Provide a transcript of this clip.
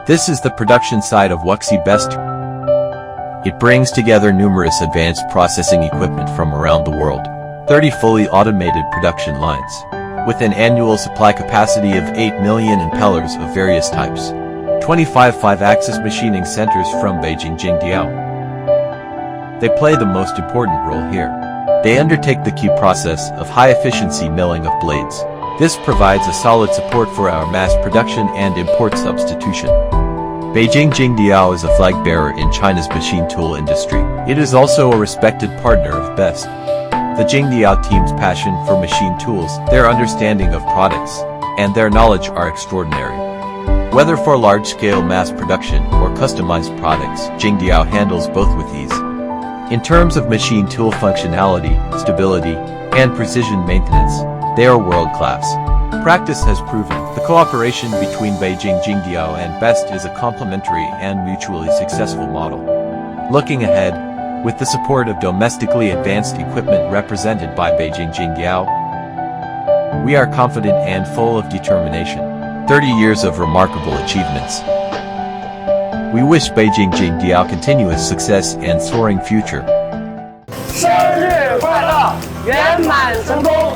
This is the production side of Wuxi Best. It brings together numerous advanced processing equipment from around the world. 30 fully automated production lines, with an annual supply capacity of 8 million impellers of various types. 25 5-axis machining centers from Beijing Jingdiao. They play the most important role here. They undertake the key process of high-efficiency milling of blades. This provides a solid support for our mass production and import substitution. Beijing Jingdiao is a flag bearer in China's machine tool industry. It is also a respected partner of BEST. The Jingdiao team's passion for machine tools, their understanding of products, and their knowledge are extraordinary. Whether for large-scale mass production or customized products, Jingdiao handles both with ease. In terms of machine tool functionality, stability, and precision maintenance, they are world-class. Practice has proven the cooperation between Beijing Jingdiao and BEST is a complementary and mutually successful model. Looking ahead, with the support of domestically advanced equipment represented by Beijing Jingdiao, we are confident and full of determination. 30 years of remarkable achievements. We wish Beijing Jingdiao continuous success and soaring future. 生日快乐，圆满成功。